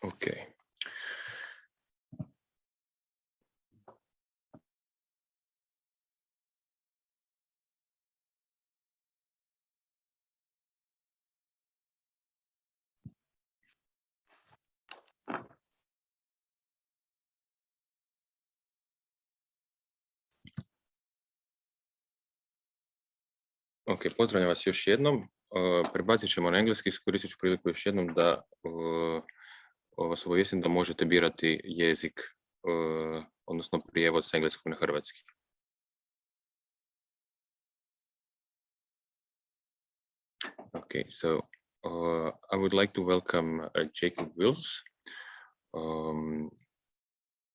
Okay. Ok, pozdravljam vas još jednom. Prebacit ćemo na engleski, iskoristit ću priliku još jednom da vas obavijestim da možete birati jezik, odnosno prijevod s engleskog na hrvatski. Okay, so I would like to welcome Jacob Wills.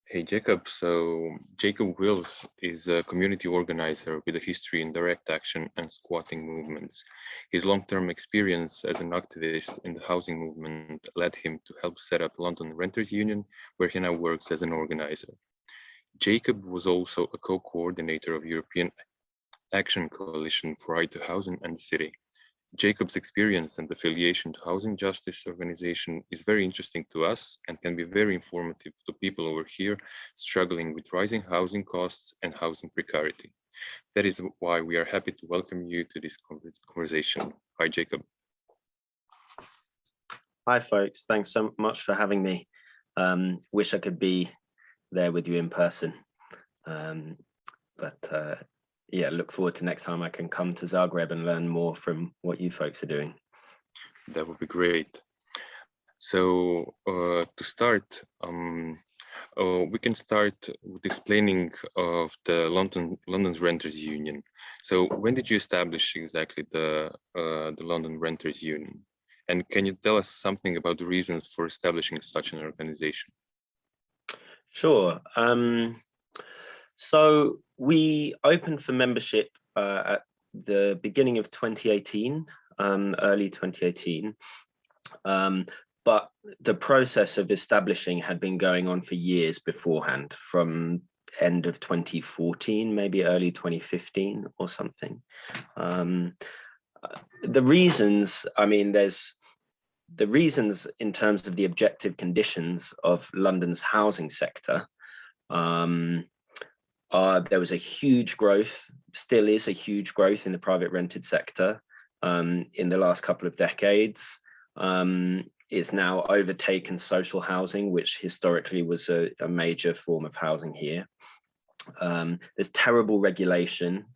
Hey Jacob, so Jacob Wills is a community organizer with a history in direct action and squatting movements. His long-term experience as an activist in the housing movement led him to help set up London Renters Union, where he now works as an organizer. Jacob was also a co-coordinator of European Action Coalition for Right to Housing and the City. Jacob's experience and affiliation to housing justice organization is very interesting to us and can be very informative to people over here struggling with rising housing costs and housing precarity. That is why we are happy to welcome you to this conversation. Hi, Jacob. Hi, folks. Thanks so much for having me. Wish I could be there with you in person. Yeah, look forward to next time I can come to Zagreb and learn more from what you folks are doing. That would be great. So to start, we can start with explaining of the London's Renters Union. So when did you establish exactly the London Renters Union? And can you tell us something about the reasons for establishing such an organization? Sure. So we opened for membership at the beginning of 2018, early 2018. But the process of establishing had been going on for years beforehand, from end of 2014, maybe early 2015 or something. The reasons, I mean, there's the reasons in terms of the objective conditions of London's housing sector. There was a huge growth, still is a huge growth in the private rented sector in the last couple of decades. It's now overtaken social housing, which historically was a major form of housing here. There's terrible regulation,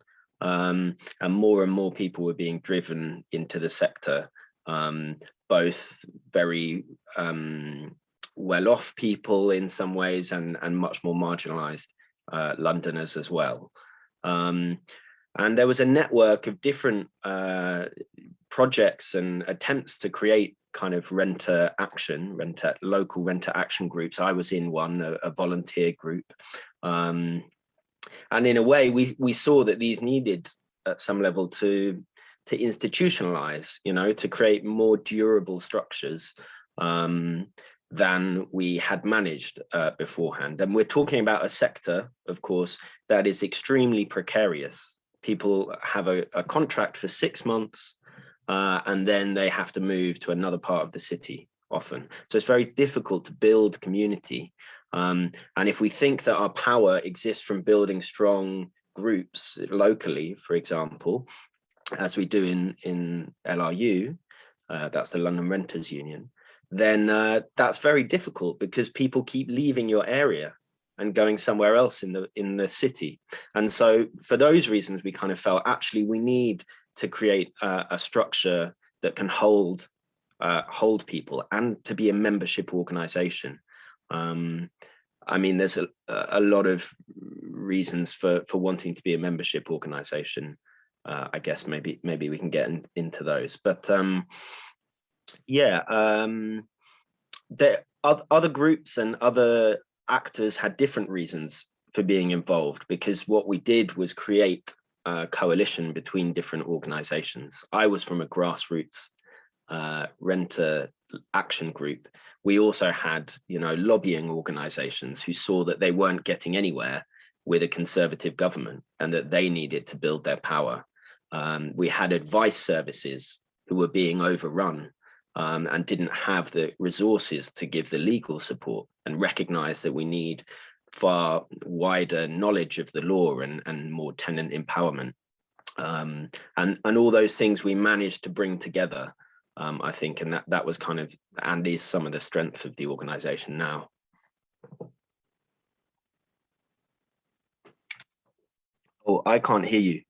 and more people were being driven into the sector, both very well-off people in some ways and much more marginalized Londoners as well. And there was a network of different projects and attempts to create kind of local renter action groups. I was in one, a volunteer group. And in a way, we saw that these needed at some level to institutionalize, to create more durable structures than we had managed beforehand. And we're talking about a sector, of course, that is extremely precarious. People have a contract for 6 months, and then they have to move to another part of the city often. So it's very difficult to build community. And if we think that our power exists from building strong groups locally, for example, as we do in LRU, that's the London Renters Union, then that's very difficult because people keep leaving your area and going somewhere else in the city. And so for those reasons, we kind of felt actually we need to create a structure that can hold people and to be a membership organization. I mean, there's a lot of reasons for wanting to be a membership organization. I guess maybe we can get into those, but the other groups and other actors had different reasons for being involved, because what we did was create a coalition between different organizations. I was from a grassroots renter action group. We also had, lobbying organizations who saw that they weren't getting anywhere with a conservative government and that they needed to build their power. We had advice services who were being overrun and didn't have the resources to give the legal support, and recognized that we need far wider knowledge of the law and more tenant empowerment. And all those things we managed to bring together, I think, and that was kind of, and is some of the strength of the organization now. Oh, I can't hear you.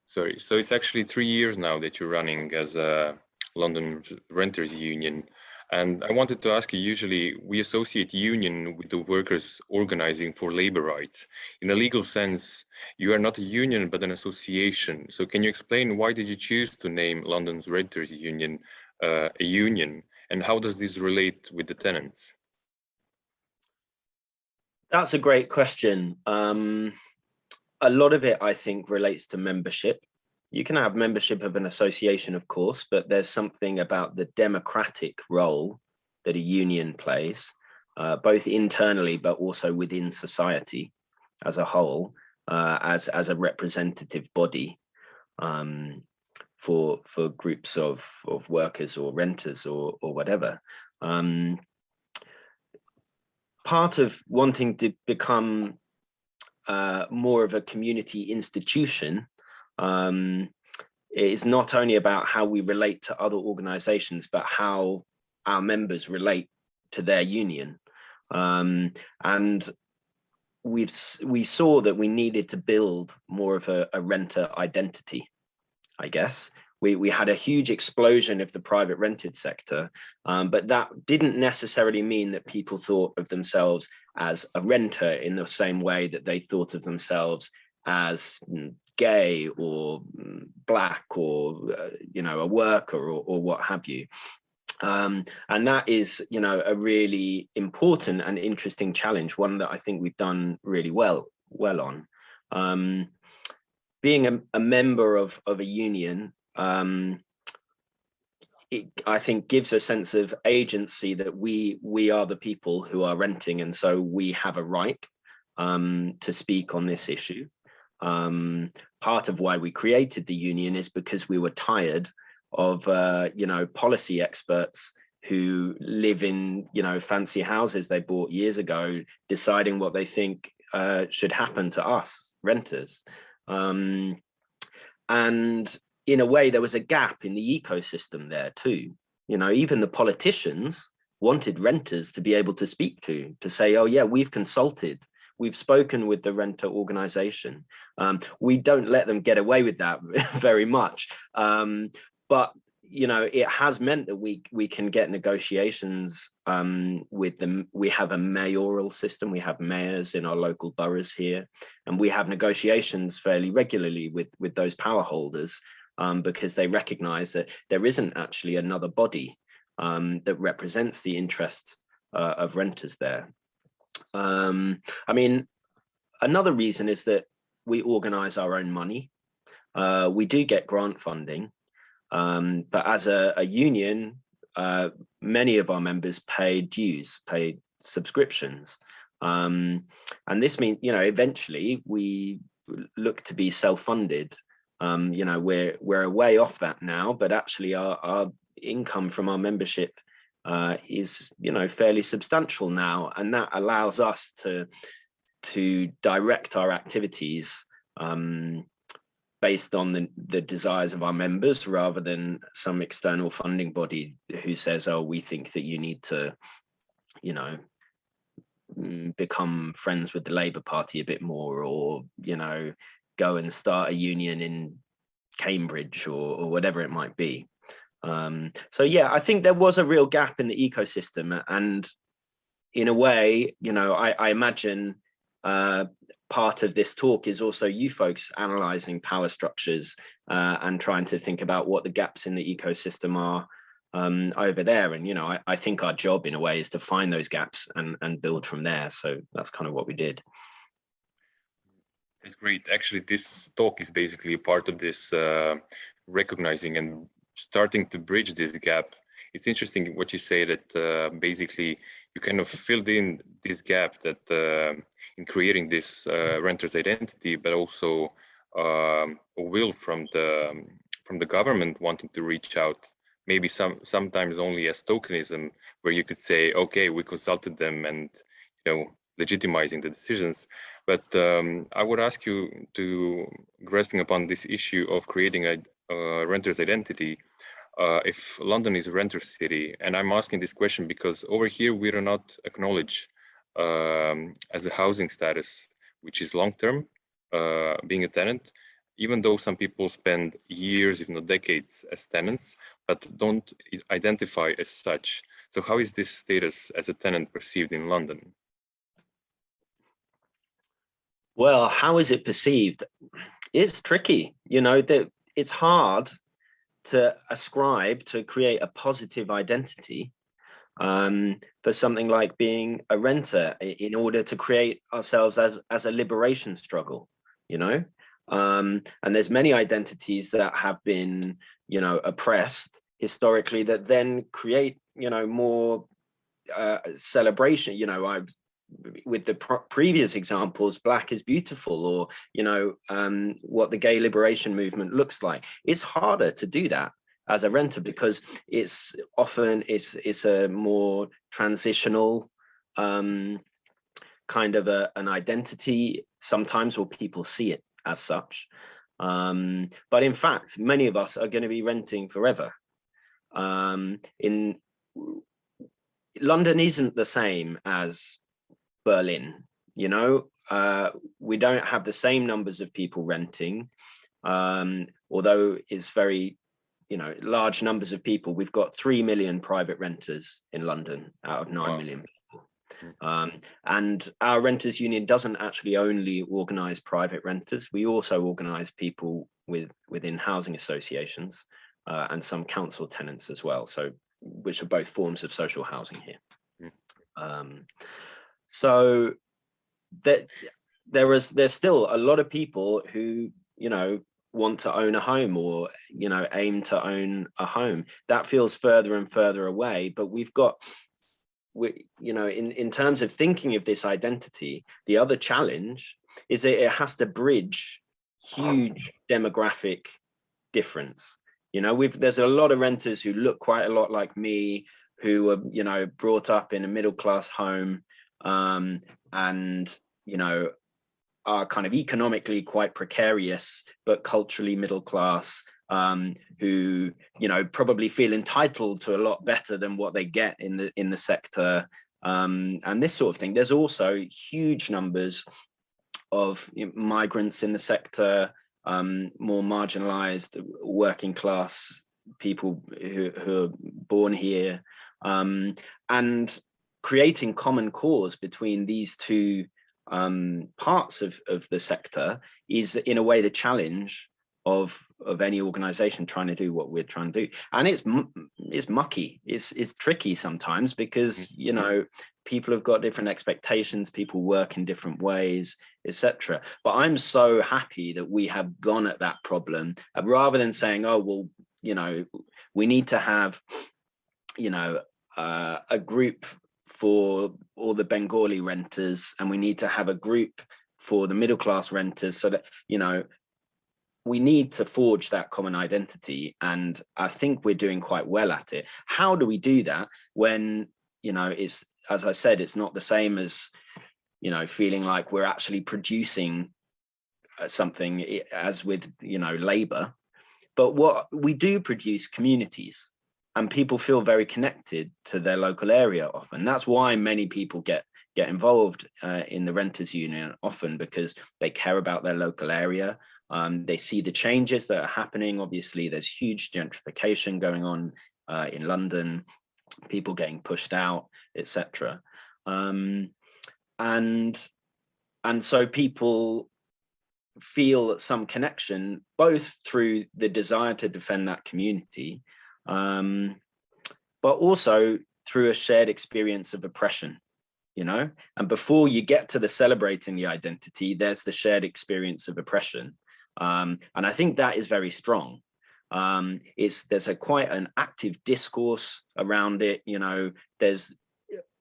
Sorry, so it's actually 3 years now that you're running as a London Renters Union. And I wanted to ask you, usually we associate union with the workers organizing for labor rights. In a legal sense, you are not a union, but an association. So can you explain why did you choose to name London's Renters Union a union? And how does this relate with the tenants? That's a great question. A lot of it, I think, relates to membership. You can have membership of an association, of course, but there's something about the democratic role that a union plays, both internally, but also within society as a whole, as a representative body for groups of workers or renters or whatever. Part of wanting to become more of a community institution is not only about how we relate to other organizations, but how our members relate to their union. And we saw that we needed to build more of a renter identity, I guess. We had a huge explosion of the private rented sector, but that didn't necessarily mean that people thought of themselves as a renter in the same way that they thought of themselves as gay or black or a worker or what have you. And that is, a really important and interesting challenge, one that I think we've done really well on. Being a member of a union, it, I think, gives a sense of agency that we are the people who are renting, and so we have a right to speak on this issue. Part of why we created the union is because we were tired of policy experts who live in fancy houses they bought years ago, deciding what they think should happen to us renters. And in a way, there was a gap in the ecosystem there too. Even the politicians wanted renters to be able to speak to say, oh yeah, we've consulted, we've spoken with the renter organization. We don't let them get away with that very much, but it has meant that we can get negotiations with them. We have a mayoral system. We have mayors in our local boroughs here, and we have negotiations fairly regularly with those power holders, because they recognize that there isn't actually another body that represents the interests of renters there. I mean, another reason is that we organize our own money. We do get grant funding, but as a union, many of our members pay dues, pay subscriptions. And this means, eventually we look to be self-funded. We're a way off that now, but actually our income from our membership is fairly substantial now, and that allows us to direct our activities based on the desires of our members, rather than some external funding body who says, oh, we think that you need to become friends with the Labour Party a bit more, or go and start a union in Cambridge or whatever it might be. So yeah, I think there was a real gap in the ecosystem, and in a way, I imagine part of this talk is also you folks analyzing power structures and trying to think about what the gaps in the ecosystem are over there. And I think our job in a way is to find those gaps and build from there. So that's kind of what we did. It's great. Actually, this talk is basically a part of this recognizing and starting to bridge this gap. It's interesting what you say, that basically you kind of filled in this gap that in creating this renter's identity, but also a will from the government wanting to reach out maybe sometimes only as tokenism, where you could say, okay, we consulted them and, legitimizing the decisions. But I would ask you to grasping upon this issue of creating a renter's identity. If London is a renter city, and I'm asking this question because over here we do not acknowledge as a housing status, which is long-term, being a tenant, even though some people spend years, if not decades, as tenants, but don't identify as such. So how is this status as a tenant perceived in London? Well, how is it perceived? It's tricky, that it's hard to ascribe, to create a positive identity for something like being a renter in order to create ourselves as a liberation struggle, and there's many identities that have been, oppressed historically that then create, more celebration. With the previous examples, Black is beautiful, or what the gay liberation movement looks like. It's harder to do that as a renter because it's often it's a more transitional kind of an identity sometimes, or people see it as such, but in fact many of us are going to be renting forever. In London isn't the same as Berlin, we don't have the same numbers of people renting, although it's very, large numbers of people. We've got 3 million private renters in London out of 9 million people. And our renters union doesn't actually only organize private renters. We also organize people within housing associations and some council tenants as well, so which are both forms of social housing here. So that there's still a lot of people who want to own a home, or aim to own a home. That feels further and further away, but in terms of thinking of this identity, the other challenge is that it has to bridge huge demographic difference. There's a lot of renters who look quite a lot like me, who were brought up in a middle class home, and are kind of economically quite precarious but culturally middle class, who probably feel entitled to a lot better than what they get in the sector, and this sort of thing. There's also huge numbers of migrants in the sector, more marginalized working class people who are born here, and creating common cause between these two parts of the sector is in a way the challenge of any organization trying to do what we're trying to do. And it's mucky, it's tricky sometimes, because people have got different expectations, people work in different ways, etc. But I'm so happy that we have gone at that problem, rather than saying, oh well, we need to have a group for all the Bengali renters, and we need to have a group for the middle class renters, so that we need to forge that common identity. And I think we're doing quite well at it. How do we do that when it's, as I said, it's not the same as feeling like we're actually producing something as with labor, but what we do produce communities, and people feel very connected to their local area often. That's why many people get involved in the renters union often, because they care about their local area. They see the changes that are happening. Obviously, there's huge gentrification going on in London, people getting pushed out, etc. And so people feel some connection, both through the desire to defend that community, but also through a shared experience of oppression, and before you get to the celebrating the identity, there's the shared experience of oppression. And I think that is very strong. There's quite an active discourse around it. There's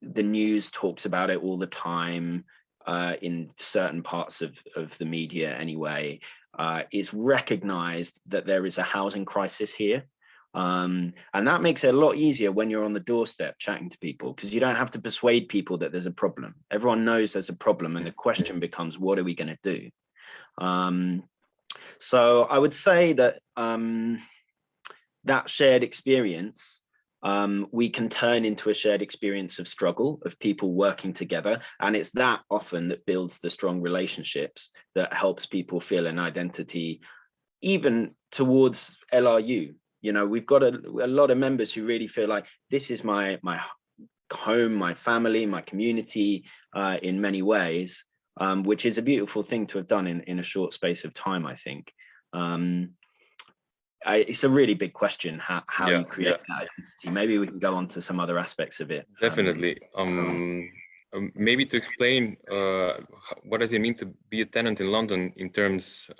the news talks about it all the time, in certain parts of the media anyway. Is recognized that there is a housing crisis here. And that makes it a lot easier when you're on the doorstep chatting to people, because you don't have to persuade people that there's a problem. Everyone knows there's a problem, and the question becomes, what are we going to do? So I would say that that shared experience, we can turn into a shared experience of struggle, of people working together. And it's that often that builds the strong relationships that helps people feel an identity, even towards LRU. You know, we've got a lot of members who really feel like this is my home, my family, my community, in many ways, which is a beautiful thing to have done in a short space of time, I think. It's a really big question, how you create that identity. Maybe we can go on to some other aspects of it. Definitely. Maybe to explain what does it mean to be a tenant in London in terms,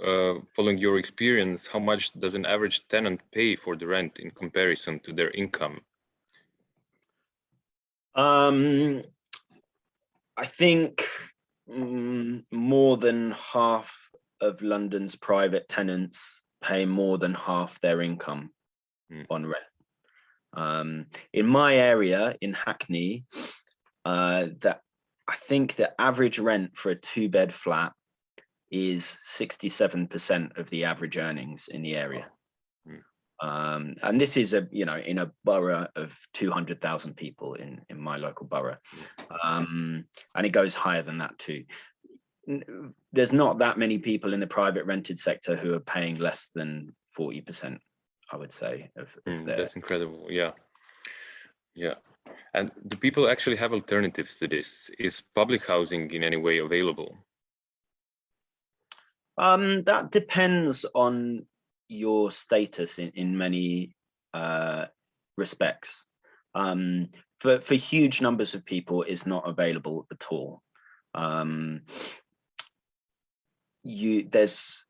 following your experience, how much does an average tenant pay for the rent in comparison to their income? I think more than half of London's private tenants pay more than half their income on rent. In my area, in Hackney, that I think the average rent for a 2-bed flat is 67% of the average earnings in the area. And this is in a borough of 200,000 people in my local borough. And it goes higher than that too. There's not that many people in the private rented sector who are paying less than 40%, I would say. That's incredible. Yeah. And do people actually have alternatives to this? Is public housing in any way available? That depends on your status in many respects. For huge numbers of people, it's not available at all. There's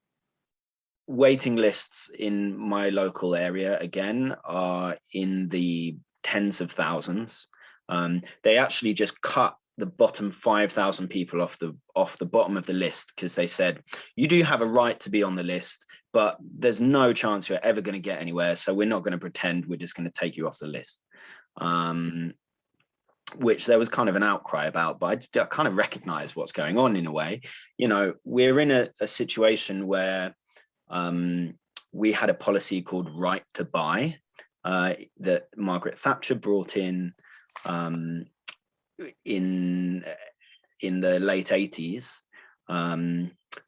waiting lists in my local area, again, are in the tens of thousands. They actually just cut the bottom 5,000 people off the bottom of the list, because they said, you do have a right to be on the list, but there's no chance you're ever going to get anywhere, so we're not going to pretend, we're just going to take you off the list. Which there was kind of an outcry about, but I kind of recognize what's going on in a way. You know, we're in a situation where we had a policy called right to buy that Margaret Thatcher brought in the late 80s,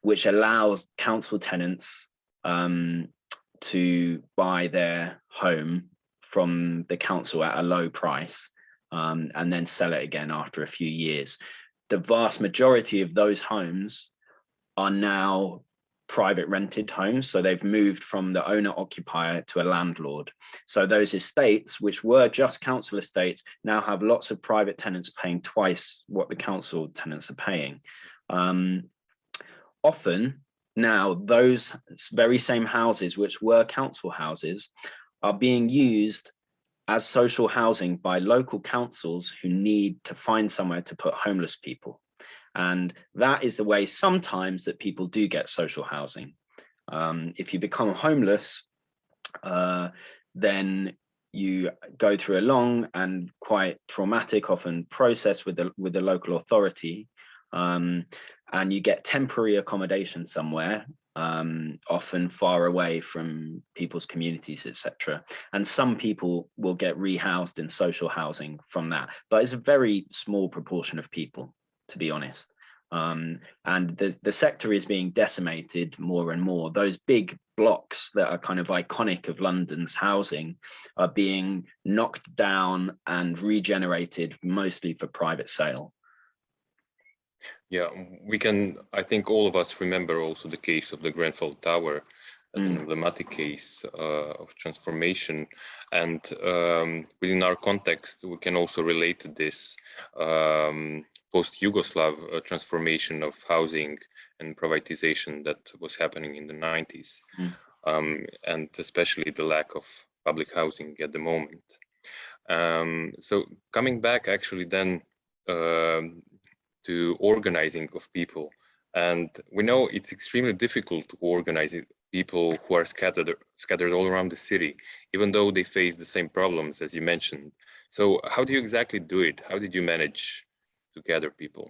which allows council tenants to buy their home from the council at a low price, and then sell it again after a few years. The vast majority of those homes are now private rented homes, so they've moved from the owner occupier to a landlord. So those estates, which were just council estates, now have lots of private tenants paying twice what the council tenants are paying. Often now those very same houses, which were council houses, are being used as social housing by local councils who need to find somewhere to put homeless people. And that is the way sometimes that people do get social housing. If you become homeless, then you go through a long and quite traumatic, often, process with the local authority, and you get temporary accommodation somewhere, often far away from people's communities, etc. And some people will get rehoused in social housing from that, but it's a very small proportion of people, to be honest. And the sector is being decimated more and more. Those big blocks that are kind of iconic of London's housing are being knocked down and regenerated, mostly for private sale. Yeah, I think all of us remember also the case of the Grenfell Tower as an emblematic case of transformation. And within our context, we can also relate to this post-Yugoslav transformation of housing and privatization that was happening in the 90s, and especially the lack of public housing at the moment. So coming back actually then to organizing of people, and we know it's extremely difficult to organize people who are scattered all around the city, even though they face the same problems as you mentioned. So how do you exactly do it? How did you manage to gather people?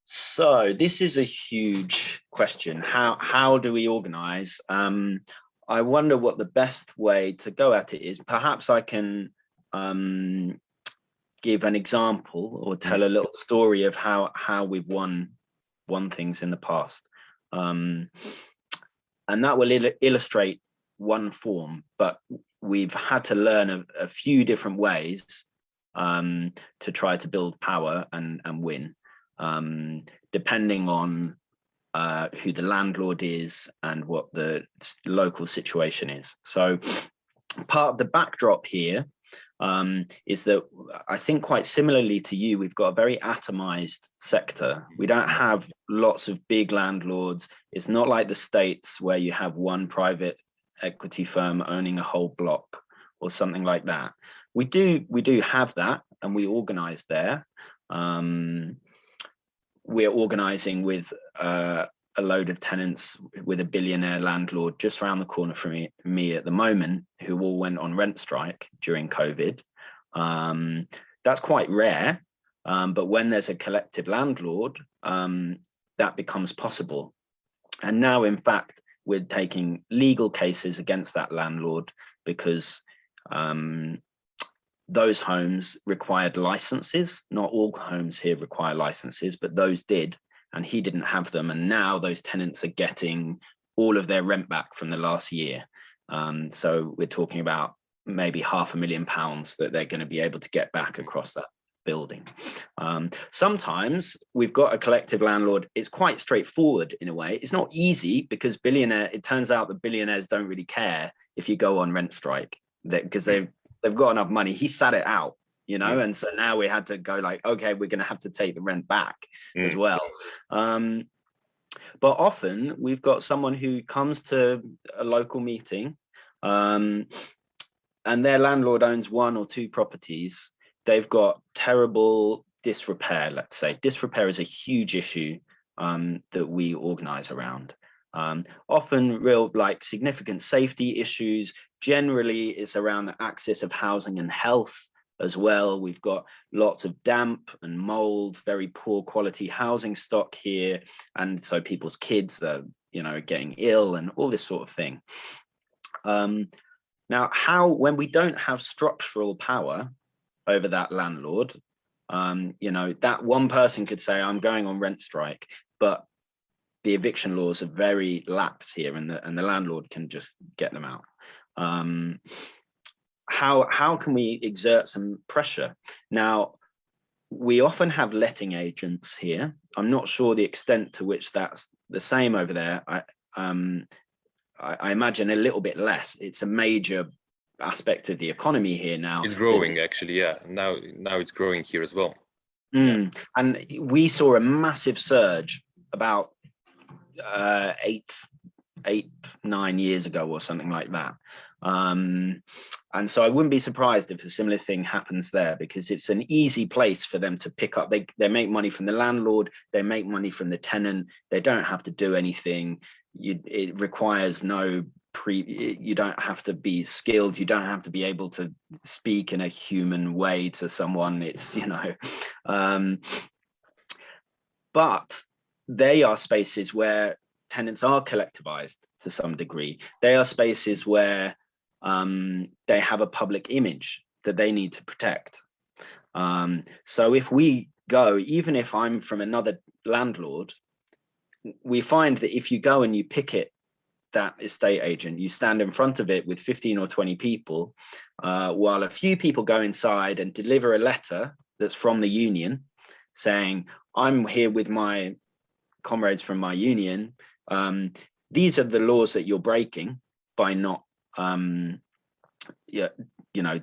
So this is a huge question. How do we organize? I wonder what the best way to go at it is. Perhaps I can give an example or tell a little story of how we've won things in the past. And that will illustrate one form, but we've had to learn a few different ways to try to build power and win, depending on who the landlord is and what the local situation is. So part of the backdrop here is that I think quite similarly to you, we've got a very atomized sector. We don't have lots of big landlords. It's not like the States where you have one private equity firm owning a whole block or something like that. We do have that, and we organize there. We're organizing with a load of tenants with a billionaire landlord just around the corner from me at the moment, who all went on rent strike during COVID. That's quite rare, but when there's a collective landlord, that becomes possible. And now, in fact, we're taking legal cases against that landlord because those homes required licenses. Not all homes here require licenses, but those did, and he didn't have them. And now those tenants are getting all of their rent back from the last year. So we're talking about maybe £500,000 that they're going to be able to get back across that building. Sometimes we've got a collective landlord. It's quite straightforward in a way. It's not easy because it turns out that billionaires don't really care if you go on rent strike, because they've got enough money. He sat it out, and so now we had to go like, okay, we're going to have to take the rent back as well. But often we've got someone who comes to a local meeting and their landlord owns 1 or 2 properties. They've got terrible disrepair, let's say. Disrepair is a huge issue that we organize around. Often real significant safety issues. Generally, it's around the axis of housing and health as well. We've got lots of damp and mold, very poor quality housing stock here. And so people's kids are, getting ill and all this sort of thing. Now, when we don't have structural power over that landlord, that one person could say, I'm going on rent strike, but the eviction laws are very lax here, and the landlord can just get them out. How can we exert some pressure? Now, we often have letting agents here. I'm not sure the extent to which that's the same over there. I imagine a little bit less. It's a major aspect of the economy here now. It's growing, actually, yeah. Now it's growing here as well. And we saw a massive surge about 9 years ago or something like that. And so I wouldn't be surprised if a similar thing happens there, because it's an easy place for them to pick up. They make money from the landlord, they make money from the tenant, they don't have to do anything. It requires you don't have to be skilled, you don't have to be able to speak in a human way to someone. It's but they are spaces where tenants are collectivized to some degree. They are spaces where they have a public image that they need to protect. So if we go, even if I'm from another landlord, we find that if you go and you picket that estate agent, you stand in front of it with 15 or 20 people, while a few people go inside and deliver a letter that's from the union saying, I'm here with my comrades from my union. These are the laws that you're breaking by not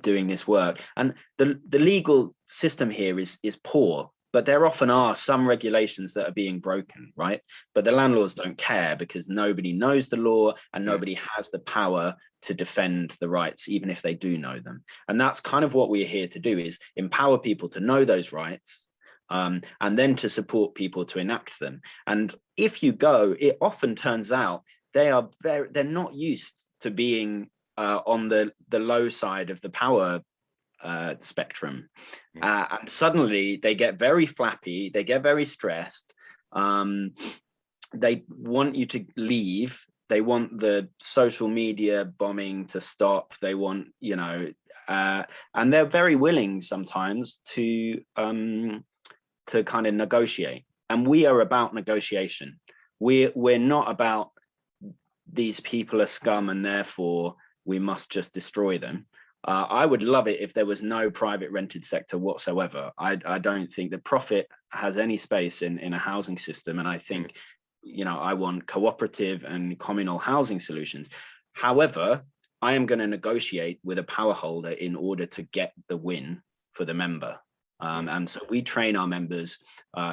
doing this work. And the legal system here is poor, but there often are some regulations that are being broken, right? But the landlords don't care because nobody knows the law and nobody has the power to defend the rights, even if they do know them. And that's kind of what we're here to do, is empower people to know those rights, and then to support people to enact them. And if you go, it often turns out they're not used to being on the low side of the power spectrum, and suddenly they get very flappy, they get very stressed, they want you to leave, they want the social media bombing to stop, they want, you know, and they're very willing sometimes to kind of negotiate. And we are about negotiation. We're not about these people are scum and therefore we must just destroy them. I would love it if there was no private rented sector whatsoever. I don't think that profit has any space in a housing system. And I think, you know, I want cooperative and communal housing solutions. However, I am going to negotiate with a power holder in order to get the win for the member. And so we train our members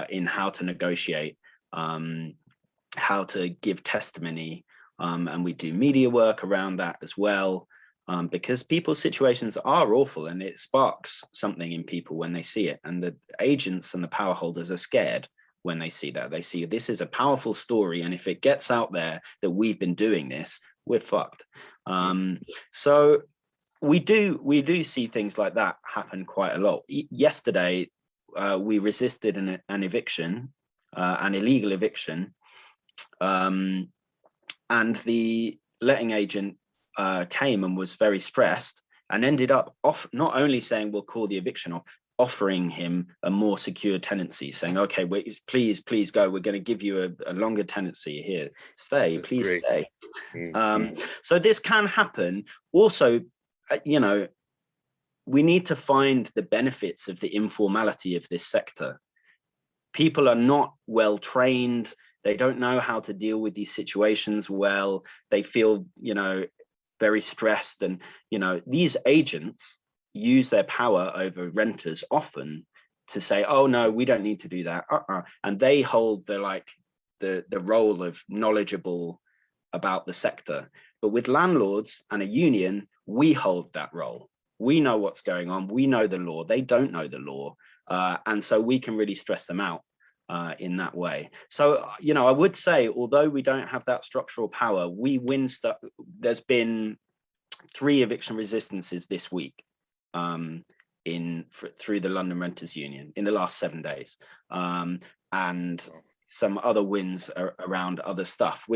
in how to negotiate, how to give testimony, and we do media work around that as well. Because people's situations are awful and it sparks something in people when they see it. And the agents and the power holders are scared when they see that. They see this is a powerful story, and if it gets out there that we've been doing this, we're fucked. So we do see things like that happen quite a lot. Yesterday, we resisted an eviction, an illegal eviction, and the letting agent came and was very stressed and ended up not only saying we'll call the eviction off, offering him a more secure tenancy, saying, okay, wait, please go, we're going to give you a longer tenancy here, stay. That's please great. Stay. So this can happen. Also, you know, we need to find the benefits of the informality of this sector. People are not well trained, they don't know how to deal with these situations well, they feel, you know, very stressed. And, you know, these agents use their power over renters often to say, oh no, we don't need to do that. And they hold the role of knowledgeable about the sector. But with landlords and a union, we hold that role. We know what's going on. We know the law. They don't know the law. And so we can really stress them out in that way. So, you know, I would say, although we don't have that structural power, we win stuff. There's been 3 eviction resistances this week through the London Renters Union in the last 7 days, and some other wins around other stuff.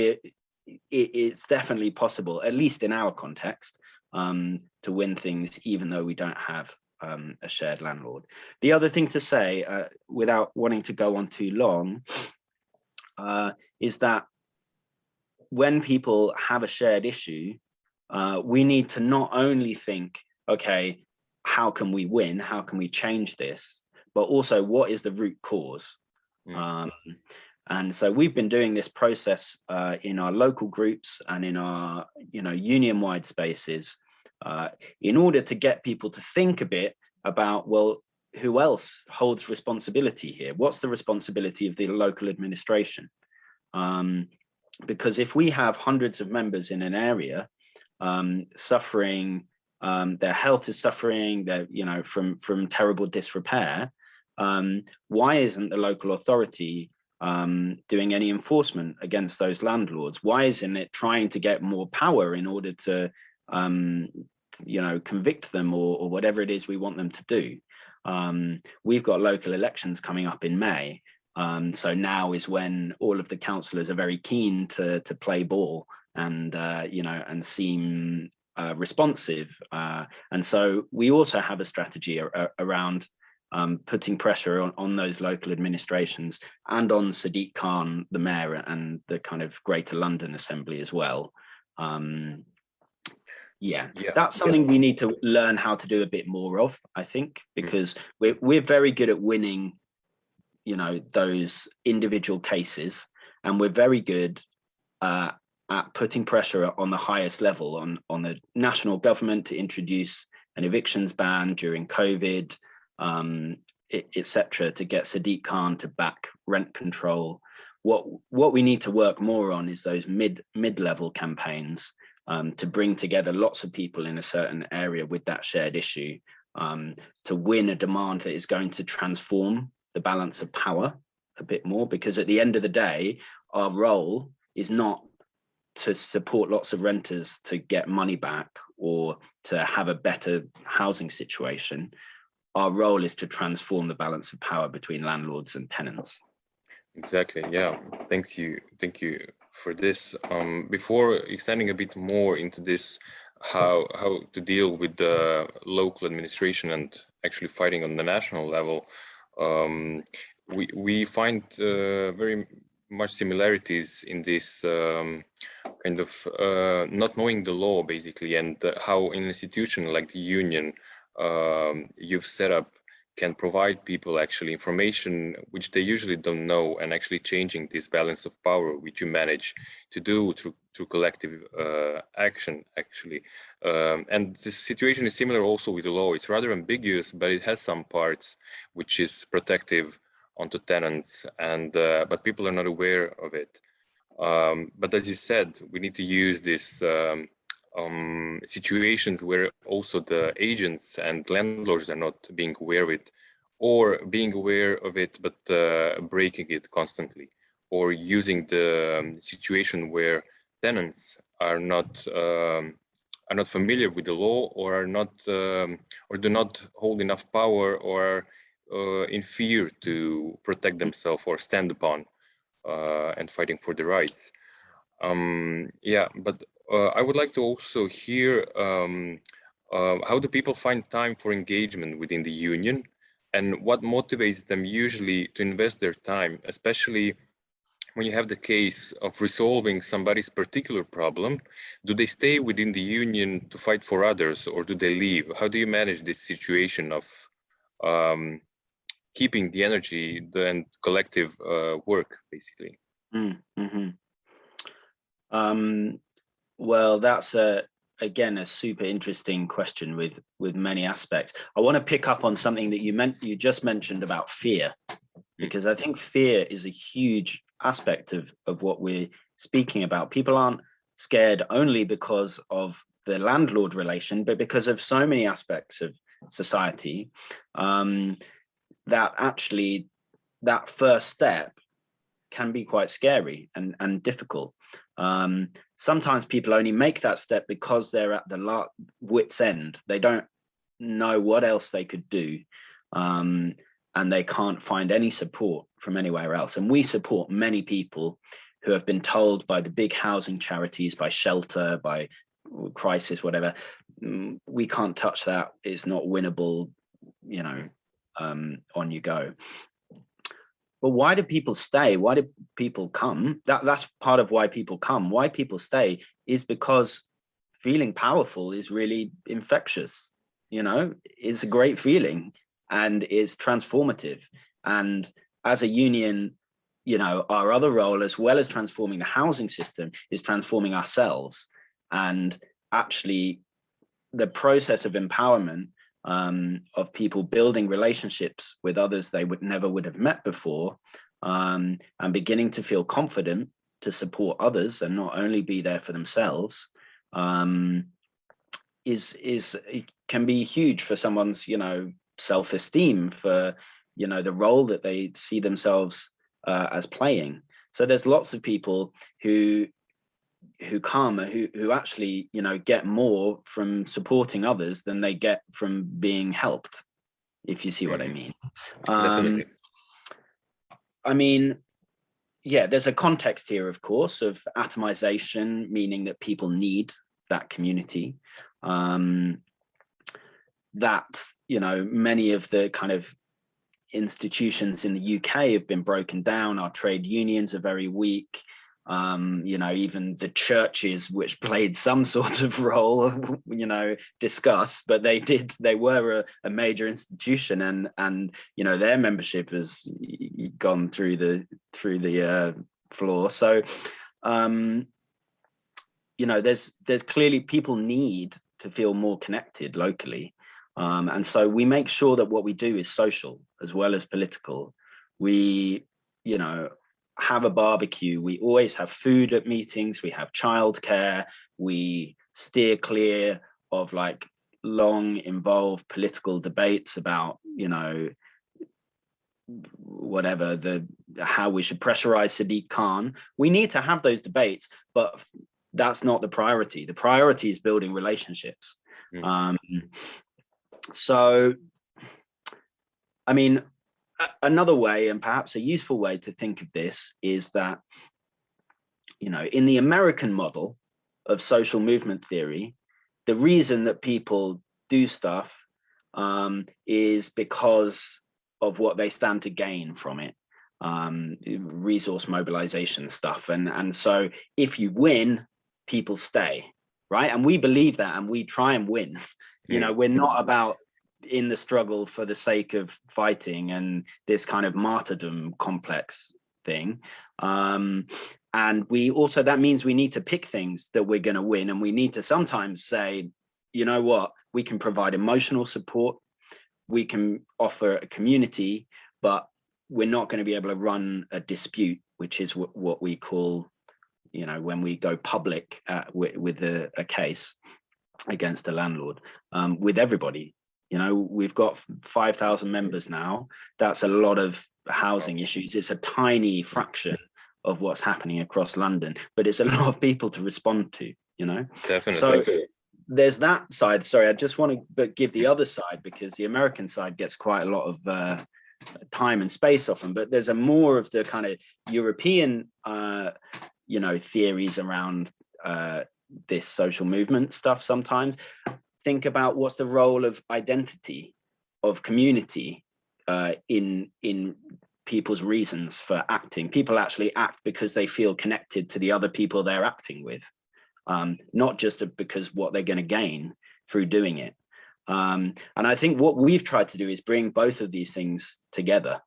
It's definitely possible, at least in our context, to win things, even though we don't have a shared landlord. The other thing to say, without wanting to go on too long, is that when people have a shared issue, we need to not only think, okay, how can we win? How can we change this? But also, what is the root cause? And so we've been doing this process in our local groups and in our, you know, union-wide spaces, in order to get people to think a bit about, well, who else holds responsibility here? What's the responsibility of the local administration? Because if we have hundreds of members in an area suffering, their health is suffering, they're, you know, from terrible disrepair, why isn't the local authority doing any enforcement against those landlords? Why isn't it trying to get more power in order to you know, convict them or whatever it is we want them to do? We've got local elections coming up in May, so now is when all of the councillors are very keen to play ball and you know, and seem responsive, and so we also have a strategy around putting pressure on those local administrations and on Sadiq Khan, the mayor, and the kind of Greater London Assembly as well. Yeah, that's something we need to learn how to do a bit more of, I think, because we're very good at winning, you know, those individual cases, and we're very good at putting pressure on the highest level, on the national government to introduce an evictions ban during COVID, etc., to get Sadiq Khan to back rent control. What we need to work more on is those mid-level campaigns, to bring together lots of people in a certain area with that shared issue, to win a demand that is going to transform the balance of power a bit more, because at the end of the day, our role is not to support lots of renters to get money back or to have a better housing situation. Our role is to transform the balance of power between landlords and tenants. Exactly. Yeah. Thank you for this. Before extending a bit more into this, how to deal with the local administration and actually fighting on the national level, we find very much similarities in this kind of not knowing the law, basically, and how an institution like the union you've set up can provide people actually information which they usually don't know, and actually changing this balance of power which you manage to do through collective action actually. And this situation is similar also with the law. It's rather ambiguous, but it has some parts which is protective onto tenants, and but people are not aware of it. But as you said, we need to use this situations where also the agents and landlords are not being aware of it, or being aware of it but breaking it constantly, or using the situation where tenants are not familiar with the law, or are not or do not hold enough power, or in fear to protect themselves or stand upon and fighting for the rights. Yeah, but I would like to also hear how do people find time for engagement within the union, and what motivates them usually to invest their time, especially when you have the case of resolving somebody's particular problem. Do they stay within the union to fight for others, or do they leave? How do you manage this situation of keeping the energy and collective work, basically? Mm-hmm. Well, that's again a super interesting question with many aspects. I want to pick up on something that you just mentioned about fear, because I think fear is a huge aspect of what we're speaking about. People aren't scared only because of the landlord relation, but because of so many aspects of society, that actually that first step can be quite scary and difficult. Sometimes people only make that step because they're at the wit's end. They don't know what else they could do, and they can't find any support from anywhere else. And we support many people who have been told by the big housing charities, by Shelter, by Crisis, whatever, we can't touch that, it's not winnable, on you go. But why do people stay? Why do people come? That's part of why people come. Why people stay is because feeling powerful is really infectious. It's a great feeling and is transformative. And as a union, our other role, as well as transforming the housing system, is transforming ourselves. And actually, the process of empowerment, of people building relationships with others they never would have met before, and beginning to feel confident to support others and not only be there for themselves, it can be huge for someone's self-esteem, for the role that they see themselves as playing. So there's lots of people who come, who actually get more from supporting others than they get from being helped, if you see what I mean. Definitely. I mean, yeah, there's a context here, of course, of atomization, meaning that people need that community, that many of the kind of institutions in the UK have been broken down. Our trade unions are very weak. Even the churches, which played some sort of role, discuss, but they were a major institution, and their membership has gone through the floor. So there's clearly people need to feel more connected locally, and so we make sure that what we do is social as well as political. We have a barbecue, we always have food at meetings, we have childcare, we steer clear of long involved political debates about whatever, how we should pressurize Sadiq Khan. We need to have those debates, but that's not the priority. The priority is building relationships. So, I mean, another way, and perhaps a useful way to think of this, is that, you know, in the American model of social movement theory, the reason that people do stuff is because of what they stand to gain from it, resource mobilization stuff. And so if you win, people stay, right? And we believe that, and we try and win. You know, we're not about in the struggle for the sake of fighting and this kind of martyrdom complex thing. And we also, that means we need to pick things that we're going to win, and we need to sometimes say, you know what, we can provide emotional support, we can offer a community, but we're not going to be able to run a dispute, which is what we call, you know, when we go public with a case against a landlord, with everybody. You know, we've got 5,000 members now. That's a lot of housing issues. It's a tiny fraction of what's happening across London, but it's a lot of people to respond to, you know. Definitely. So there's that side. Sorry, I just want to give the other side, because the American side gets quite a lot of time and space often, but there's a more of the kind of European you know, theories around this social movement stuff. Sometimes think about what's the role of identity, of community in people's reasons for acting. People actually act because they feel connected to the other people they're acting with, not just because what they're going to gain through doing it. And I think what we've tried to do is bring both of these things together,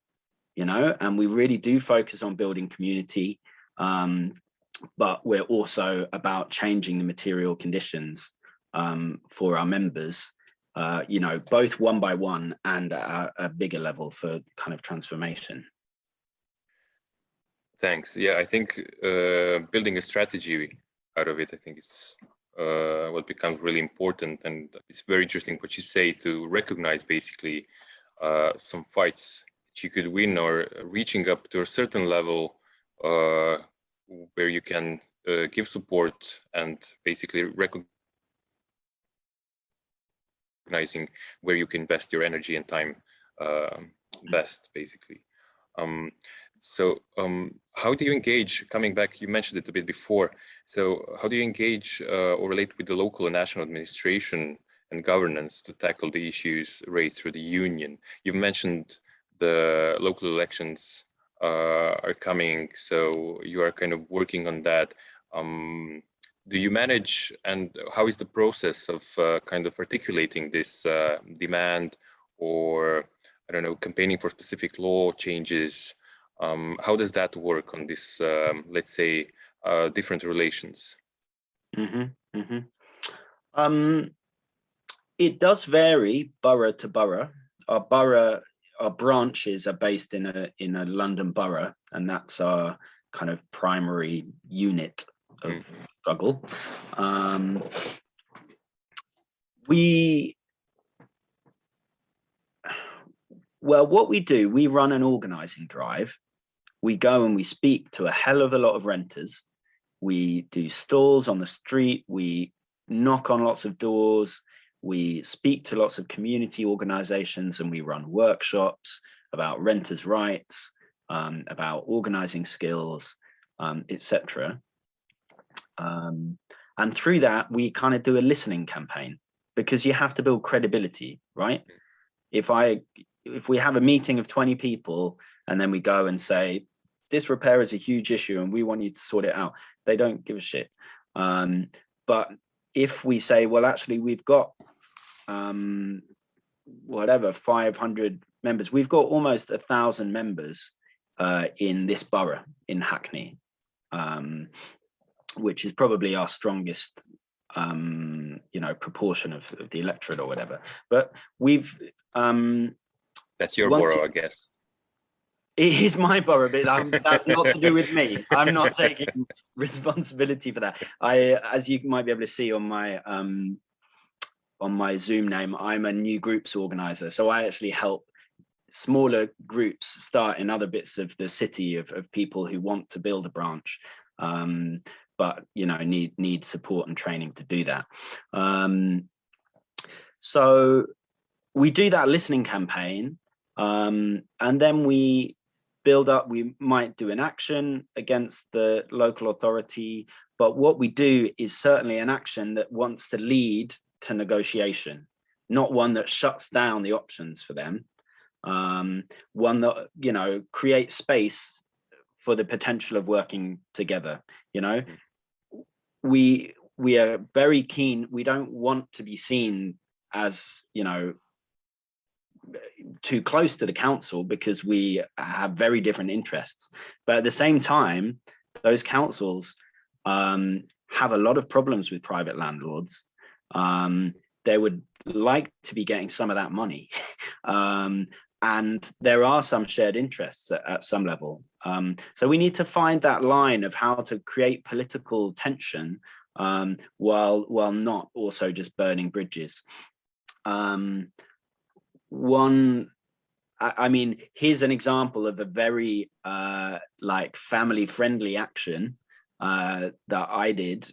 you know, and we really do focus on building community, but we're also about changing the material conditions for our members, you know, both one by one and at a bigger level for kind of transformation. Thanks. Yeah, I think building a strategy out of it, I think it's what becomes really important. And it's very interesting what you say, to recognize basically some fights that you could win, or reaching up to a certain level where you can give support and basically recognizing where you can invest your energy and time best, basically. So how do you engage, coming back, you mentioned it a bit before, so how do you engage or relate with the local and national administration and governance to tackle the issues raised through the union? You mentioned the local elections are coming, so you are kind of working on that. Do you manage, and how is the process of kind of articulating this demand, or, I don't know, campaigning for specific law changes? How does that work on this, let's say, different relations? It does vary borough to borough. Our branches are based in a London borough, and that's our kind of primary unit of struggle. Well, what we do, we run an organizing drive. We go and we speak to a hell of a lot of renters. We do stalls on the street. We knock on lots of doors. We speak to lots of community organizations, and we run workshops about renters' rights, about organizing skills, etc. And through that, we kind of do a listening campaign, because you have to build credibility, right? If we have a meeting of 20 people and then we go and say, this repair is a huge issue and we want you to sort it out, they don't give a shit. But if we say, well, actually, we've got 500 members, we've got almost 1,000 members in this borough in Hackney, which is probably our strongest proportion of the electorate or whatever. But we've that's your borough, I guess. It is my borough, but that's not to do with me. I'm not taking responsibility for that. As you might be able to see on my Zoom name, I'm a new groups organizer. So I actually help smaller groups start in other bits of the city of people who want to build a branch, but need support and training to do that. So we do that listening campaign, and then we build up. We might do an action against the local authority, but what we do is certainly an action that wants to lead to negotiation, not one that shuts down the options for them. One that creates space for the potential of working together. We are very keen. We don't want to be seen as too close to the council, because we have very different interests. But at the same time, those councils have a lot of problems with private landlords. They would like to be getting some of that money. And there are some shared interests at some level. So we need to find that line of how to create political tension while not also just burning bridges. Here's an example of a very family-friendly action that I did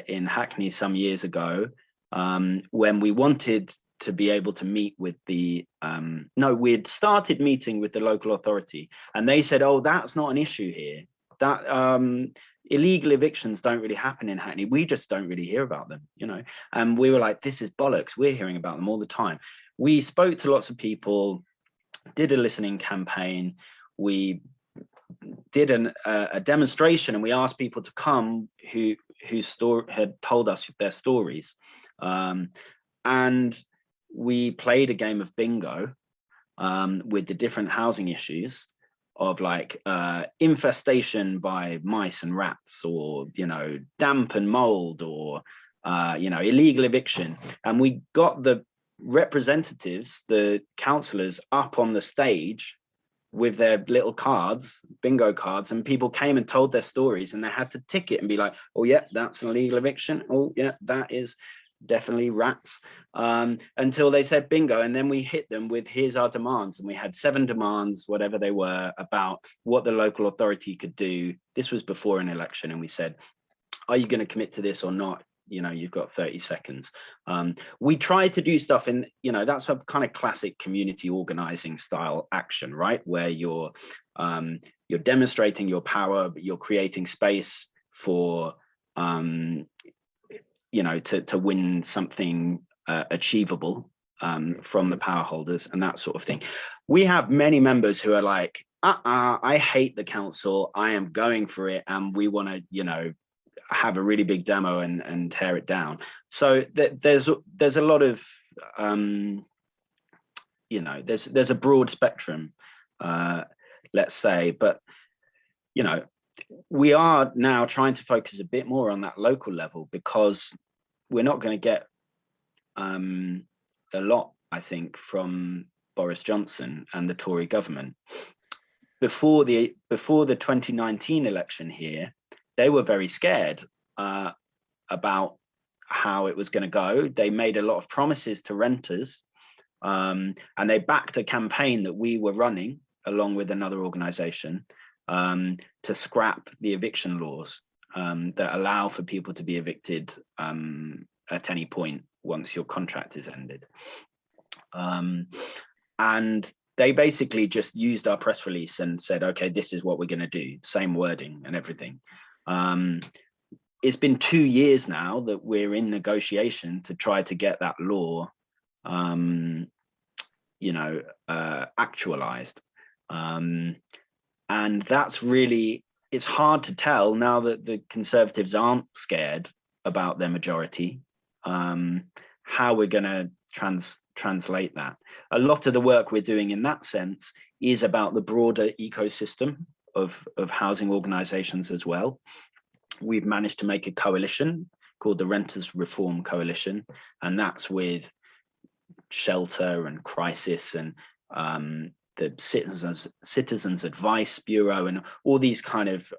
in Hackney some years ago, when we wanted to be able to meet with we'd started meeting with the local authority, and they said, oh, that's not an issue here. That illegal evictions don't really happen in Hackney. We just don't really hear about them, And we were like, this is bollocks. We're hearing about them all the time. We spoke to lots of people, did a listening campaign. We did a demonstration, and we asked people to come who had told us their stories. And we played a game of bingo with the different housing issues of infestation by mice and rats, or damp and mold, or illegal eviction. And we got the representatives, the councillors, up on the stage with their little cards, bingo cards, and people came and told their stories, and they had to tick it and be like, oh yeah, that's an illegal eviction, oh yeah, that is definitely rats, until they said bingo. And then we hit them with, here's our demands. And we had 7 demands, whatever they were, about what the local authority could do. This was before an election, and we said, are you going to commit to this or not? You've got 30 seconds. We try to do stuff in, that's a kind of classic community organizing style action, right? Where you're demonstrating your power, but you're creating space for to win something achievable from the power holders and that sort of thing. We have many members who are like, I hate the council, I am going for it, and we want to, have a really big demo and tear it down. So there's a lot of, there's a broad spectrum, let's say, but, we are now trying to focus a bit more on that local level, because we're not going to get a lot, I think, from Boris Johnson and the Tory government. Before the 2019 election here, they were very scared about how it was going to go. They made a lot of promises to renters, and they backed a campaign that we were running along with another organisation to scrap the eviction laws that allow for people to be evicted at any point once your contract is ended. And they basically just used our press release and said, okay, this is what we're going to do, same wording and everything. It's been 2 years now that we're in negotiation to try to get that law actualized. And that's really, it's hard to tell now that the Conservatives aren't scared about their majority, how we're going to translate that. A lot of the work we're doing in that sense is about the broader ecosystem of housing organizations as well. We've managed to make a coalition called the Renters Reform Coalition, and that's with Shelter and Crisis and the Citizens Advice Bureau and all these kind of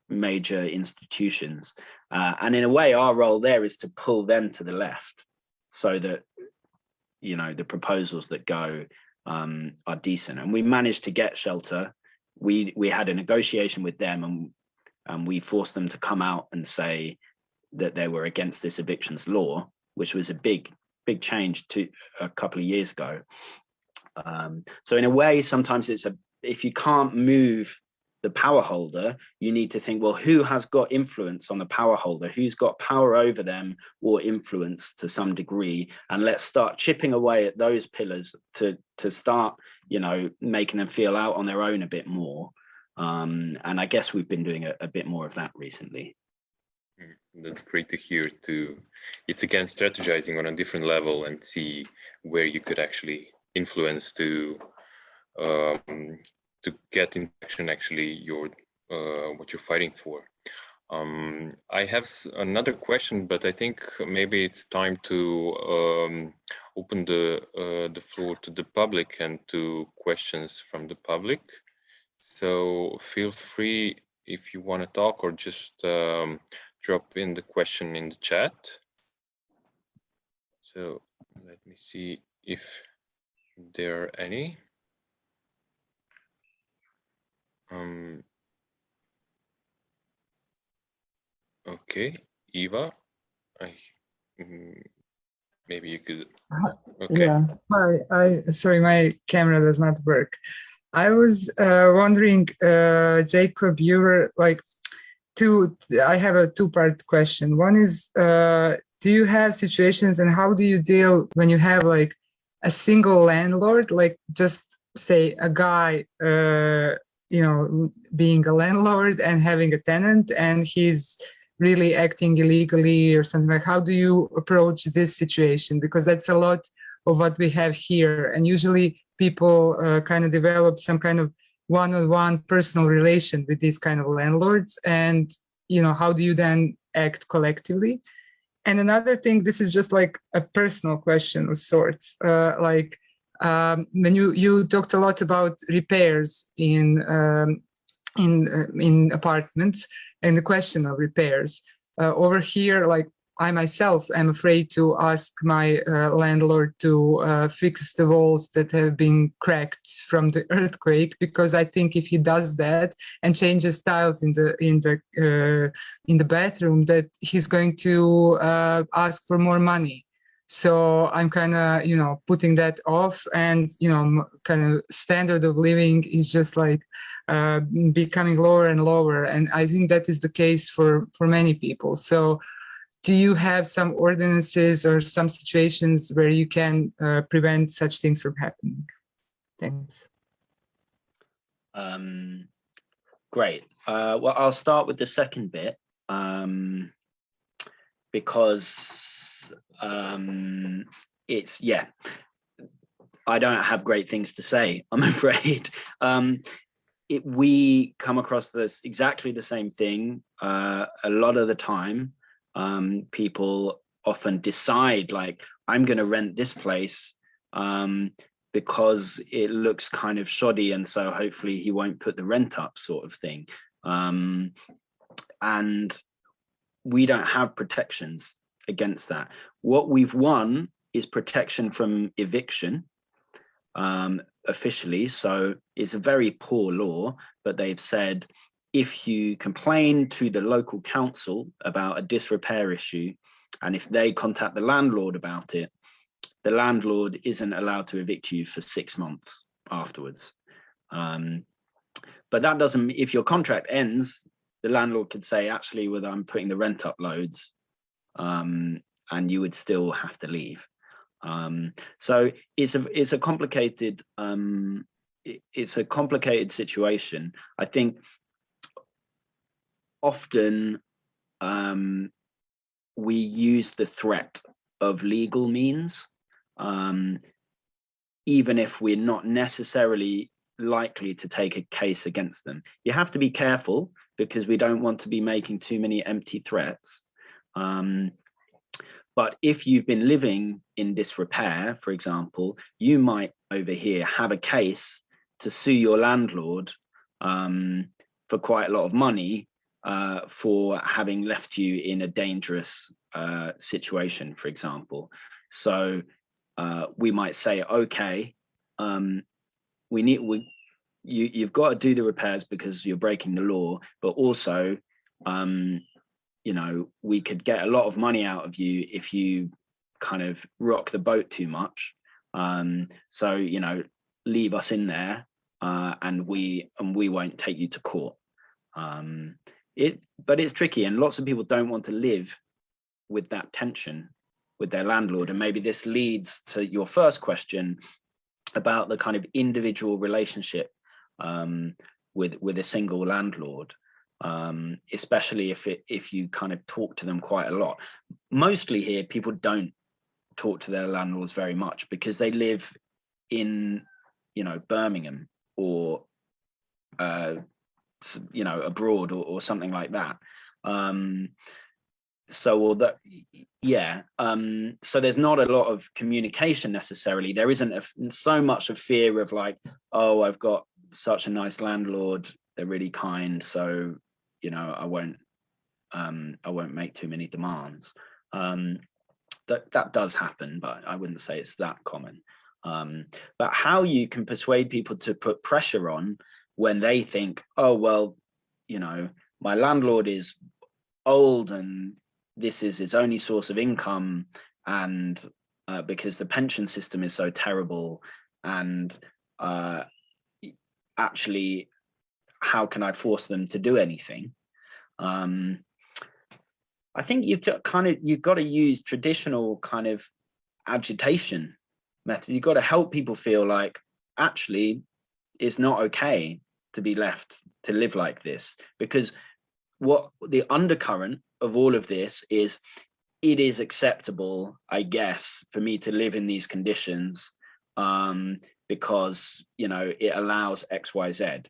major institutions. And in a way, our role there is to pull them to the left, so that the proposals that go are decent, and we managed to get shelter. We had a negotiation with them, and we forced them to come out and say that they were against this evictions law, which was a big change to a couple of years ago. So in a way, sometimes if you can't move the power holder, you need to think, well, who has got influence on the power holder? Who's got power over them or influence to some degree? And let's start chipping away at those pillars to start, making them feel out on their own a bit more. And I guess we've been doing a bit more of that recently. That's great to hear too. It's again strategizing on a different level and see where you could actually influence to get in action actually your what you're fighting for. I have another question, but I think maybe it's time to open the floor to the public and to questions from the public. So feel free if you want to talk, or just drop in the question in the chat. So let me see if there are any. Okay, Eva, maybe you could. Okay. Yeah. Hi. Sorry, my camera does not work. I was wondering, Jacob, you were like, I have a two-part question. One is, do you have situations, and how do you deal when you have like a single landlord, like just say a guy, being a landlord and having a tenant, and he's really acting illegally or something? Like, how do you approach this situation? Because that's a lot of what we have here, and usually people kind of develop some kind of one-on-one personal relation with these kind of landlords, and how do you then act collectively? And another thing, this is just like a personal question of sorts, when you talked a lot about repairs in apartments and the question of repairs. Over here, like, I myself am afraid to ask my landlord to fix the walls that have been cracked from the earthquake, because I think if he does that and changes tiles in the bathroom, that he's going to ask for more money. So I'm kind of putting that off, and kind of standard of living is just like becoming lower and lower, and I think that is the case for many people. So do you have some ordinances or some situations where you can prevent such things from happening? Thanks. Great. Well, I'll start with the second bit, because I don't have great things to say, I'm afraid. We come across this exactly the same thing a lot of the time. People often decide, like, I'm going to rent this place because it looks kind of shoddy, and so hopefully he won't put the rent up, sort of thing. And we don't have protections against that. What we've won is protection from eviction, officially. So it's a very poor law, but they've said, if you complain to the local council about a disrepair issue, and if they contact the landlord about it, the landlord isn't allowed to evict you for 6 months afterwards. But that doesn't, if your contract ends, the landlord could say, actually, well, I'm putting the rent up loads, and you would still have to leave. So it's a complicated situation. I think often we use the threat of legal means, even if we're not necessarily likely to take a case against them. You have to be careful, because we don't want to be making too many empty threats. But if you've been living in disrepair, for example, you might over here have a case to sue your landlord for quite a lot of money for having left you in a dangerous situation, for example. So we might say, okay, you've got to do the repairs because you're breaking the law, but also you know, we could get a lot of money out of you if you kind of rock the boat too much. So, you know, leave us in there and we won't take you to court. But it's tricky, and lots of people don't want to live with that tension with their landlord. And maybe this leads to your first question about the kind of individual relationship with a single landlord, especially if you kind of talk to them quite a lot. Mostly here, people don't talk to their landlords very much because they live in, you know, Birmingham or you know, abroad or something like that. So there's not a lot of communication necessarily. There isn't so much of fear of like, oh, I've got such a nice landlord, they're really kind, so, you know, I won't make too many demands. That does happen, but I wouldn't say it's that common. But how you can persuade people to put pressure on when they think, oh, well, you know, my landlord is old and this is its only source of income, and because the pension system is so terrible, and actually, how can I force them to do anything? I think you've got to use traditional kind of agitation methods. You've got to help people feel like actually it's not okay to be left to live like this, because what the undercurrent of all of this is, it is acceptable, I guess, for me to live in these conditions because, you know, it allows XYZ.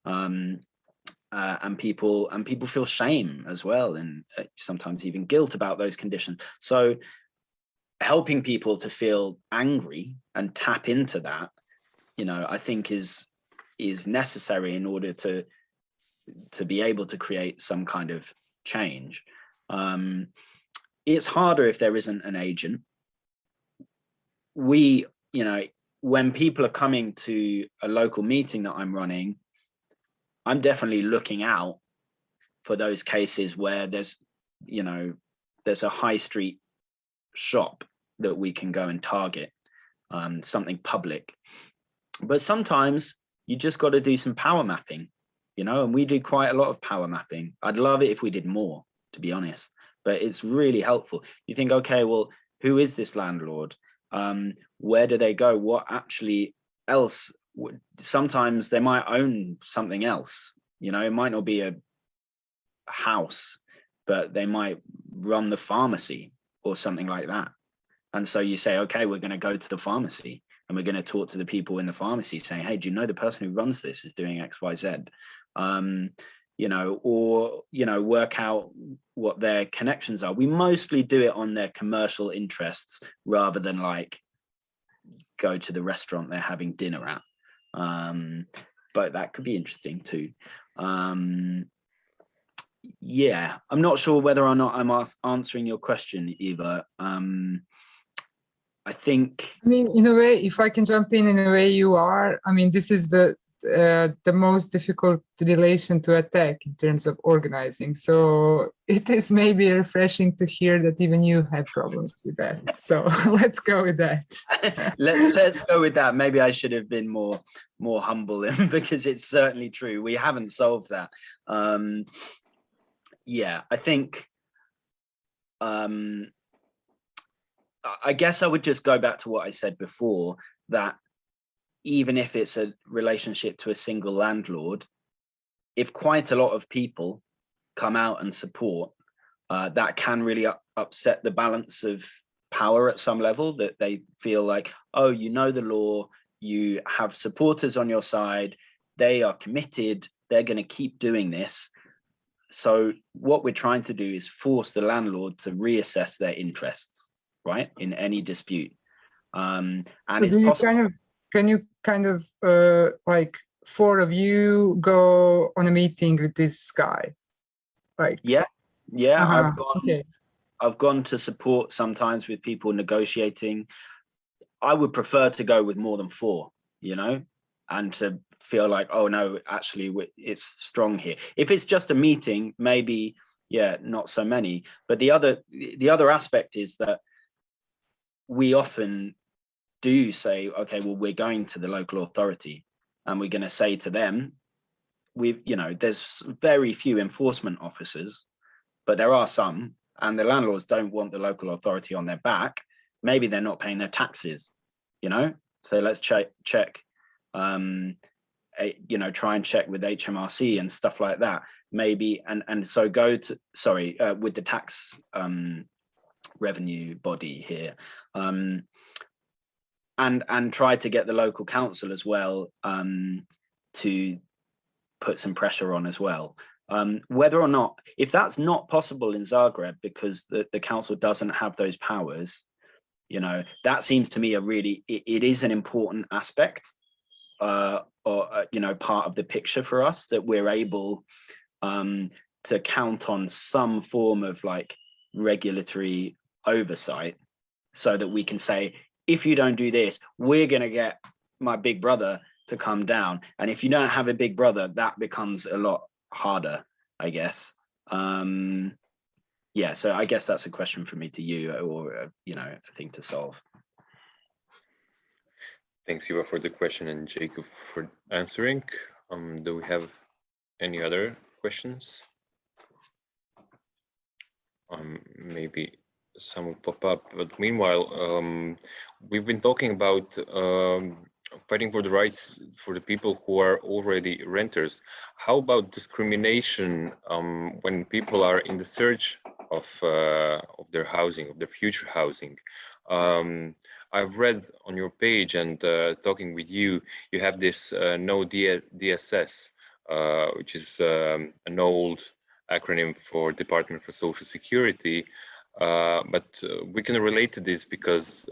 And people feel shame as well, and sometimes even guilt about those conditions. So helping people to feel angry and tap into that, you know, I think is necessary in order to be able to create some kind of change. It's harder if there isn't an agent. You know, when people are coming to a local meeting that I'm running, I'm definitely looking out for those cases where there's a high street shop that we can go and target, something public. But sometimes you just got to do some power mapping, you know, and we do quite a lot of power mapping. I'd love it if we did more, to be honest, but it's really helpful. You think, okay, well, who is this landlord? Where do they go? What actually else? Sometimes they might own something else, you know, it might not be a house, but they might run the pharmacy or something like that. And so you say, okay, we're going to go to the pharmacy and we're going to talk to the people in the pharmacy saying, hey, do you know the person who runs this is doing XYZ? You know, or, you know, work out what their connections are. We mostly do it on their commercial interests rather than like go to the restaurant they're having dinner at. But that could be interesting too. Yeah, I'm not sure whether or not I'm answering your question, Eva. I think, I mean, in a way, if I can jump in a way, you are. I mean, this is the most difficult relation to attack in terms of organizing. So it is maybe refreshing to hear that even you have problems with that. So let's go with that. Let's go with that. Maybe I should have been more humble because it's certainly true. We haven't solved that. Yeah, I think. I guess I would just go back to what I said before, that even if it's a relationship to a single landlord, if quite a lot of people come out and support, that can really upset the balance of power at some level, that they feel like, oh, you know the law, you have supporters on your side, they are committed, they're going to keep doing this. So what we're trying to do is force the landlord to reassess their interests, right, in any dispute. And so it's possible. Can you kind of like four of you go on a meeting with this guy? Like, yeah. I've gone to support sometimes with people negotiating. I would prefer to go with more than four, and to feel like, oh no, actually it's strong here. If it's just a meeting, maybe, yeah, not so many. But the other aspect is that we often do say, okay, well, we're going to the local authority and we're going to say to them, there's very few enforcement officers, but there are some, and the landlords don't want the local authority on their back. Maybe they're not paying their taxes, so let's check, try and check with HMRC and stuff like that, maybe, and so go to, with the tax revenue body here, and try to get the local council as well to put some pressure on as well. Whether or not, if that's not possible in Zagreb because the council doesn't have those powers, that seems to me it is an important aspect or part of the picture for us, that we're able to count on some form of like regulatory oversight, so that we can say, if you don't do this, we're going to get my big brother to come down. And if you don't have a big brother, that becomes a lot harder, I guess. Yeah, so I guess that's a question for me to you, or a thing to solve. Thanks, Eva, for the question, and Jacob for answering. Do we have any other questions? Maybe some will pop up, but meanwhile, we've been talking about fighting for the rights for the people who are already renters. How about discrimination when people are in the search of their housing, of their future housing? I've read on your page and talking with you, you have this no DSS, which is an old acronym for Department for Social Security. But we can relate to this because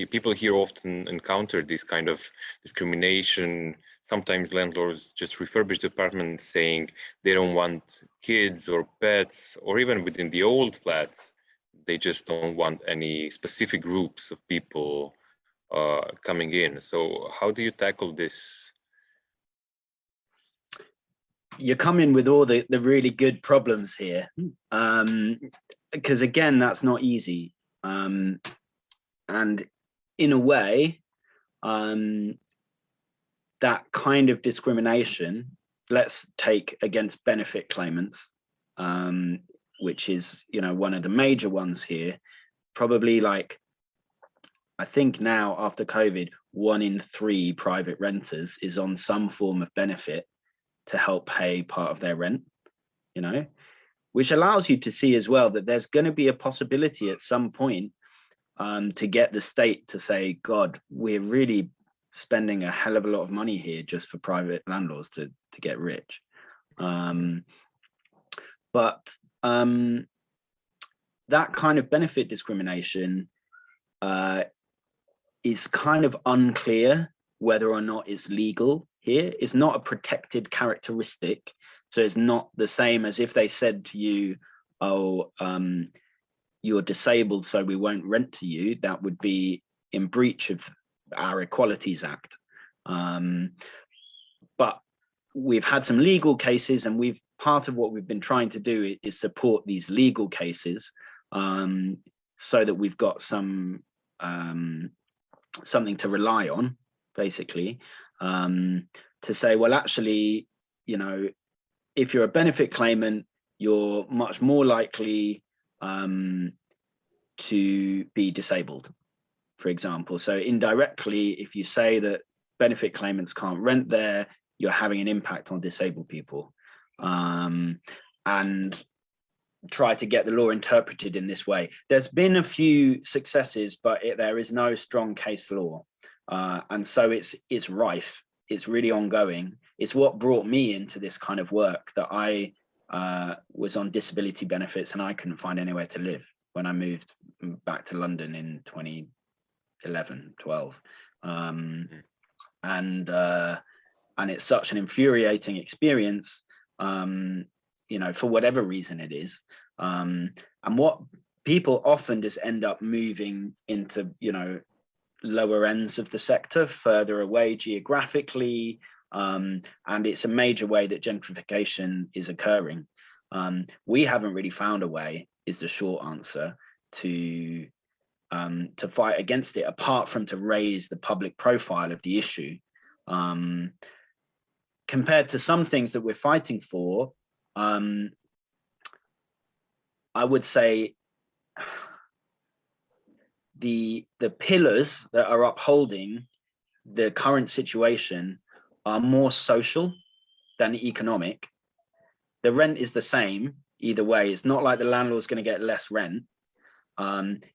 people here often encounter this kind of discrimination. Sometimes landlords just refurbish the apartment saying they don't want kids or pets, or even within the old flats, they just don't want any specific groups of people coming in. So how do you tackle this? You come in with all the really good problems here. Because again, that's not easy. And in a way, that kind of discrimination, let's take against benefit claimants, which is, one of the major ones here, probably like, I think now after COVID, 1 in 3 private renters is on some form of benefit to help pay part of their rent, which allows you to see as well that there's going to be a possibility at some point to get the state to say, God, we're really spending a hell of a lot of money here just for private landlords to get rich. But that kind of benefit discrimination is kind of unclear whether or not it's legal here. It's not a protected characteristic. So it's not the same as if they said to you, oh, you're disabled, so we won't rent to you. That would be in breach of our Equalities Act. But we've had some legal cases, and part of what we've been trying to do is support these legal cases so that we've got something to rely on, basically, to say, well, actually, if you're a benefit claimant, you're much more likely to be disabled, for example. So indirectly, if you say that benefit claimants can't rent there, you're having an impact on disabled people, and try to get the law interpreted in this way. There's been a few successes, but there is no strong case law. And so it's rife. It's really ongoing. It's what brought me into this kind of work, that I was on disability benefits and I couldn't find anywhere to live when I moved back to London in 2011, 12. And it's such an infuriating experience, for whatever reason it is. And what people often just end up moving into, lower ends of the sector, further away geographically, and it's a major way that gentrification is occurring. We haven't really found a way, is the short answer, to fight against it, apart from to raise the public profile of the issue. Compared to some things that we're fighting for, I would say the pillars that are upholding the current situation are more social than economic. The rent is the same either way. It's not like the landlord's going to get less rent.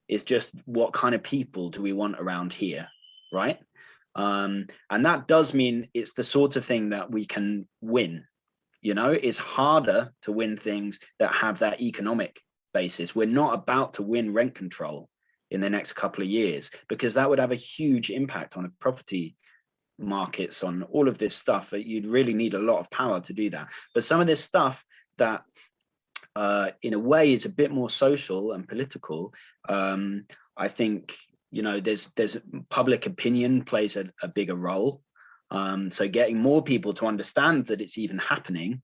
It's just what kind of people do we want around here, right? And that does mean it's the sort of thing that we can win. You know, it's harder to win things that have that economic basis. We're not about to win rent control in the next couple of years, because that would have a huge impact on property markets, on all of this stuff. You'd really need a lot of power to do that. But some of this stuff that in a way is a bit more social and political, I think, you know, there's public opinion plays a bigger role. So getting more people to understand that it's even happening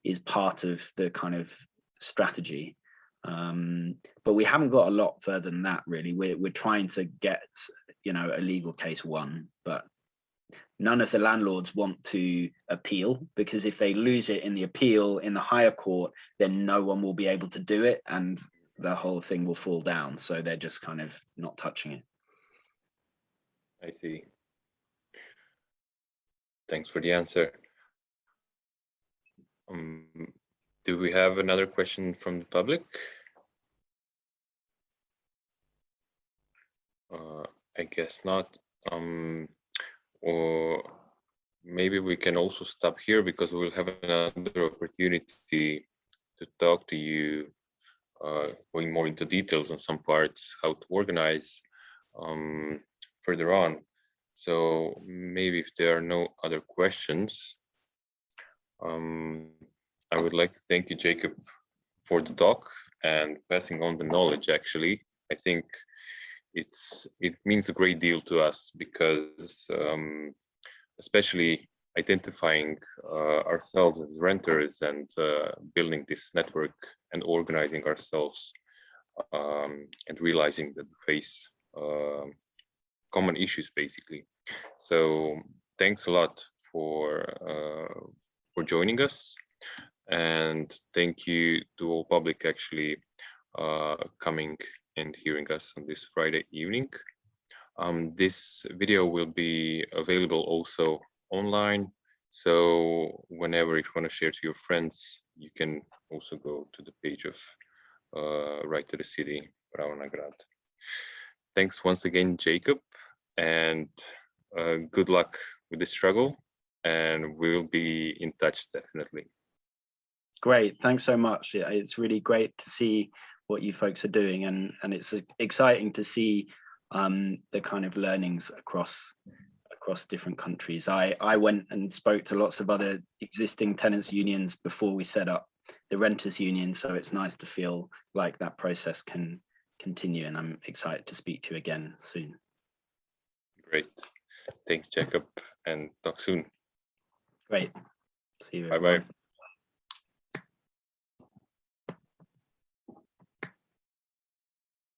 is part of the kind of strategy. But we haven't got a lot further than that, really. We're trying to get, you know, a legal case won, but none of the landlords want to appeal, because if they lose it in the appeal in the higher court, then no one will be able to do it and the whole thing will fall down. So they're just kind of not touching it. I see. Thanks for the answer. Do we have another question from the public? I guess not. Or maybe we can also stop here, because we'll have another opportunity to talk to you, going more into details on some parts, how to organize further on. So maybe if there are no other questions, I would like to thank you, Jacob, for the talk and passing on the knowledge. Actually, I think it means a great deal to us, because especially identifying ourselves as renters and building this network and organizing ourselves, and realizing that we face common issues, basically. So thanks a lot for joining us, and thank you to all public actually coming and hearing us on this Friday evening. This video will be available also online, so whenever you want to share to your friends, you can also go to the page of Right to the City, Ravnagrad. Thanks once again, Jacob, and good luck with the struggle, and we'll be in touch definitely. Great, thanks so much. Yeah, it's really great to see what you folks are doing, and it's exciting to see the kind of learnings across different countries. I went and spoke to lots of other existing tenants unions before we set up the renters union, so it's nice to feel like that process can continue, and I'm excited to speak to you again soon. Great, thanks, Jacob, and talk soon. Great, see you. Bye bye.